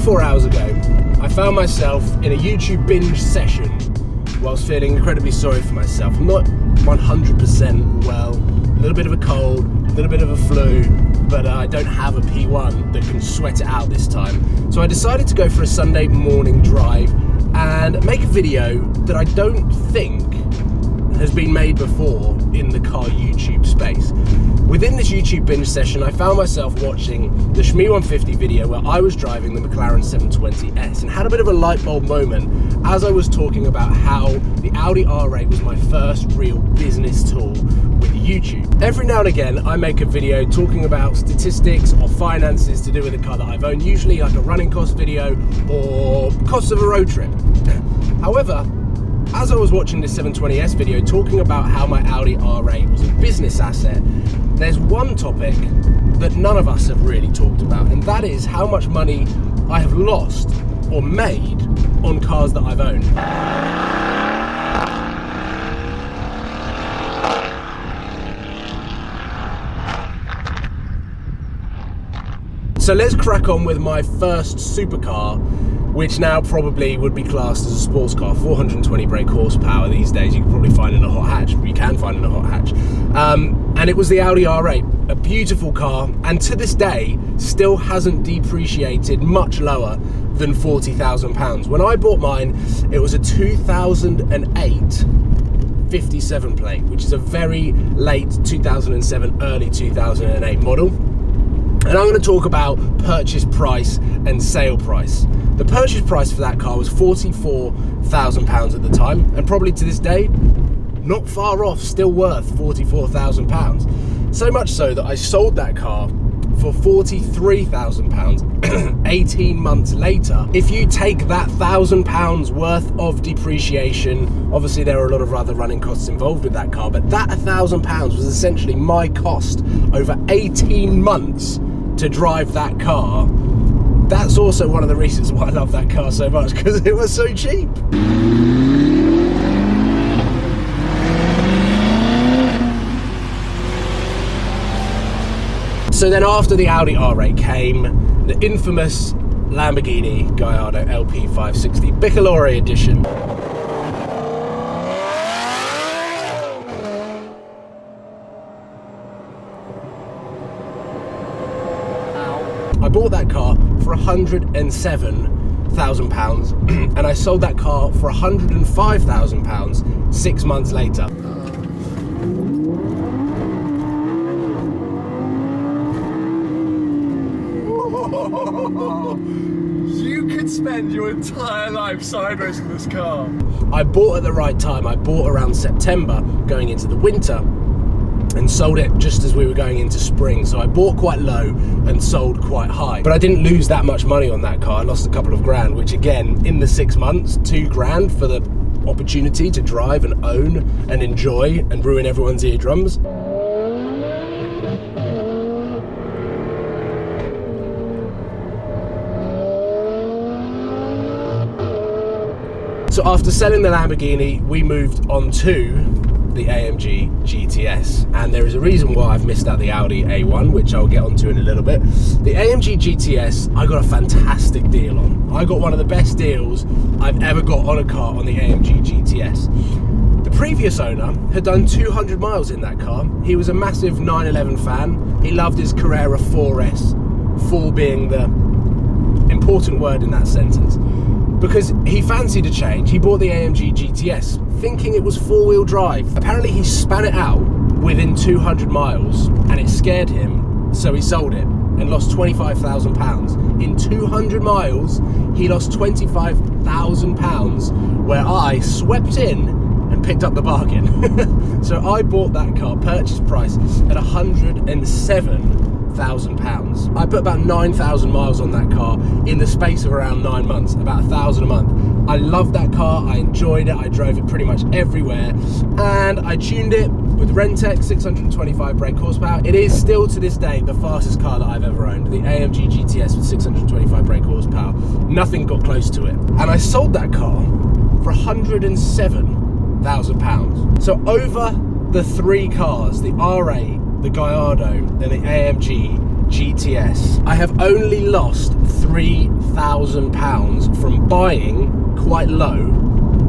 24 hours ago, I found myself in a YouTube binge session whilst feeling incredibly sorry for myself. I'm not 100% well, a little bit of a cold, a little bit of a flu, but I don't have a P1 that can sweat it out this time. So I decided to go for a Sunday morning drive and make a video that I don't think has been made before in the car YouTube space. Within this YouTube binge session, I found myself watching the Shmee 150 video where I was driving the McLaren 720S and had a bit of a light bulb moment as I was talking about how the Audi R8 was my first real business tool with YouTube. Every now and again, I make a video talking about statistics or finances to do with a car that I've owned, usually like a running cost video or cost of a road trip. However, as I was watching this 720S video talking about how my Audi R8 was a business asset, there's one topic that none of us have really talked about, and that is how much money I have lost or made on cars that I've owned. So let's crack on with my first supercar, which now probably would be classed as a sports car. 420 brake horsepower these days, you can probably find in a hot hatch. You can find in a hot hatch. And it was the Audi R8, a beautiful car, and to this day, still hasn't depreciated much lower than £40,000. When I bought mine, it was a 2008 57 plate, which is a very late 2007, early 2008 model. And I'm going to talk about purchase price and sale price. The purchase price for that car was £44,000 at the time, and probably to this day, not far off, still worth £44,000. So much so that I sold that car for £43,000 18 months later. If you take that £1,000 worth of depreciation, obviously there are a lot of other running costs involved with that car, but that £1,000 was essentially my cost over 18 months to drive that car. That's also one of the reasons why I love that car so much, because it was so cheap. So then after the Audi R8 came the infamous Lamborghini Gallardo LP560 Bicolore edition. I bought that car for £107,000 and I sold that car for £105,000 6 months later. You could spend your entire life sideways in this car. I bought at the right time. I bought around September going into the winter and sold it just as we were going into spring. So I bought quite low and sold quite high. But I didn't lose that much money on that car. I lost a couple of grand, which again, in the 6 months, 2 grand for the opportunity to drive and own and enjoy and ruin everyone's eardrums. So after selling the Lamborghini, we moved on to the AMG GTS, and there is a reason why I've missed out the Audi A1, which I'll get onto in a little bit. The AMG GTS, I got a fantastic deal on. I got one of the best deals I've ever got on a car on the AMG GTS. The previous owner had done 200 miles in that car. He was a massive 911 fan. He loved his Carrera 4S, 4 being the important word in that sentence. Because he fancied a change, he bought the AMG GTS, thinking it was 4-wheel drive. Apparently he span it out within 200 miles and it scared him, so he sold it and lost £25,000. In 200 miles, he lost £25,000, where I swept in and picked up the bargain. So I bought that car, purchase price at £107,000. I put about 9,000 miles on that car in the space of around 9 months, about 1,000 a month. I loved that car, I enjoyed it, I drove it pretty much everywhere, and I tuned it with Rentec 625 brake horsepower. It is still to this day the fastest car that I've ever owned, the AMG GTS with 625 brake horsepower. Nothing got close to it. And I sold that car for £107,000. So over the 3 cars, the R8, the Gallardo and the AMG GTS. I have only lost £3,000 from buying quite low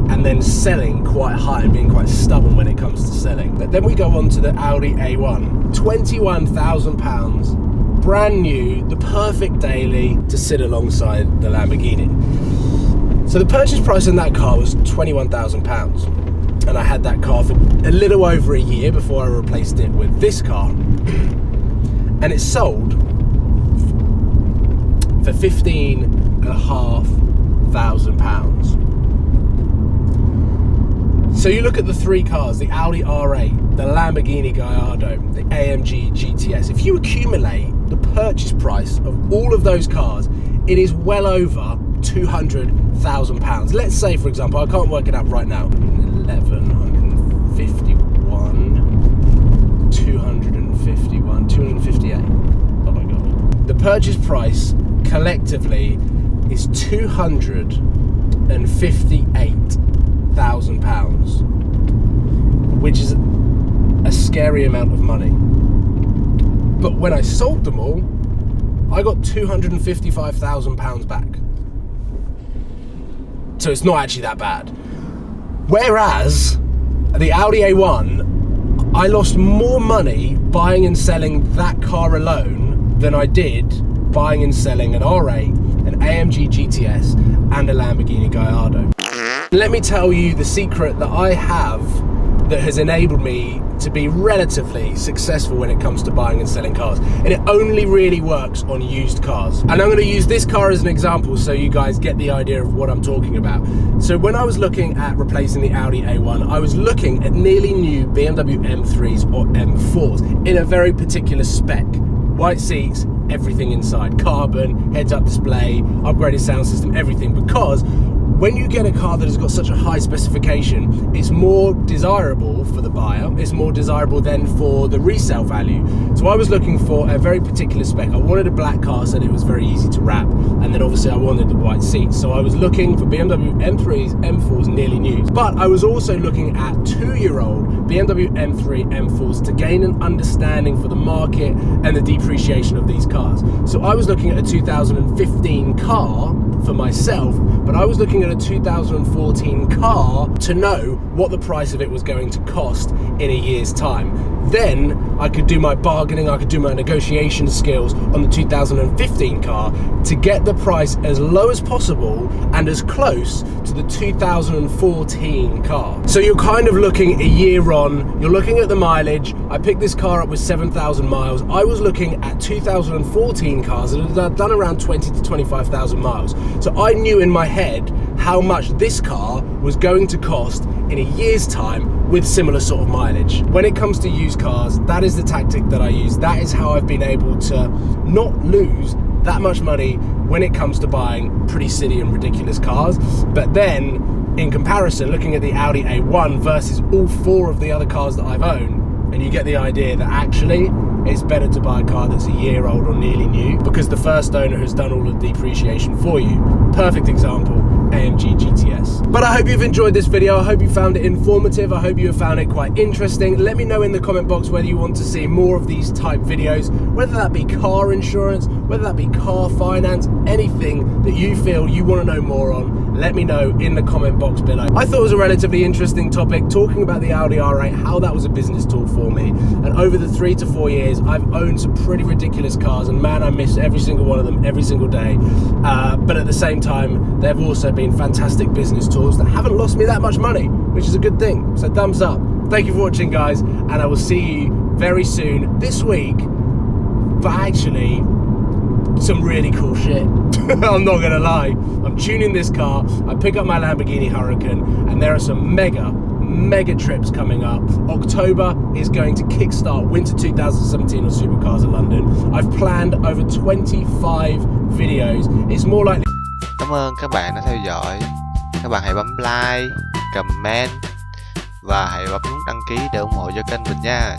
and then selling quite high and being quite stubborn when it comes to selling. But then we go on to the Audi A1, £21,000, brand new, the perfect daily to sit alongside the Lamborghini. So the purchase price on that car was £21,000, and I had that car for a little over a year before I replaced it with this car, and it sold for £15,500. So you look at the three cars, the Audi R8, the Lamborghini Gallardo, the AMG GTS. If you accumulate the purchase price of all of those cars, it is well over £200,000. Let's say, for example, I can't work it out right now, 1151, 251, 258. Oh my God. The purchase price collectively is £258,000, which is a scary amount of money. But when I sold them all, I got £255,000 back. So it's not actually that bad. Whereas the Audi A1, I lost more money buying and selling that car alone than I did buying and selling an R8, an AMG GTS, and a Lamborghini Gallardo. Let me tell you the secret that I have that has enabled me to be relatively successful when it comes to buying and selling cars, and it only really works on used cars. And I'm going to use this car as an example so you guys get the idea of what I'm talking about. So when I was looking at replacing the Audi A1, I was looking at nearly new BMW M3s or M4s in a very particular spec. White seats, everything inside, carbon, heads-up display, upgraded sound system, everything, because when you get a car that has got such a high specification, it's more desirable for the buyer, it's more desirable then for the resale value. So I was looking for a very particular spec. I wanted a black car so that it was very easy to wrap, and then obviously I wanted the white seats. So I was looking for BMW M3s, M4s, nearly new. But I was also looking at 2-year-old BMW M3, M4s to gain an understanding for the market and the depreciation of these cars. So I was looking at a 2015 car for myself, but I was looking at a 2014 car to know what the price of it was going to cost in a year's time. Then I could do my bargaining, I could do my negotiation skills on the 2015 car to get the price as low as possible and as close to the 2014 car. So you're kind of looking a year on, you're looking at the mileage. I picked this car up with 7,000 miles. I was looking at 2014 cars that had done around 20 to 25,000 miles. So I knew in my head how much this car was going to cost in a year's time with similar sort of mileage. When it comes to used cars, that is the tactic that I use. That is how I've been able to not lose that much money when it comes to buying pretty silly and ridiculous cars. But then, in comparison, looking at the Audi A1 versus all 4 of the other cars that I've owned, and you get the idea that actually it's better to buy a car that's a year old or nearly new because the first owner has done all the depreciation for you. Perfect example, AMG GTS. But I hope you've enjoyed this video. I hope you found it informative. I hope you have found it quite interesting. Let me know in the comment box whether you want to see more of these type videos, whether that be car insurance, whether that be car finance, anything that you feel you want to know more on. Let me know in the comment box below. I thought it was a relatively interesting topic, talking about the Audi R8, how that was a business tool for me. And over the 3 to 4 years, I've owned some pretty ridiculous cars, and man, I miss every single one of them every single day. But at the same time, they've also been fantastic business tools that haven't lost me that much money, which is a good thing. So thumbs up. Thank you for watching, guys, and I will see you very soon this week. But actually, some really cool shit. I'm not gonna lie. I'm tuning this car, I pick up my Lamborghini Huracan, and there are some mega trips coming up. October is going to kickstart winter 2017 on Supercars in London. I've planned over 25 videos. It's more like... Cảm ơn các bạn đã theo dõi. Các bạn hãy bấm like, comment và hãy bấm nút đăng ký để ủng hộ cho kênh mình nha.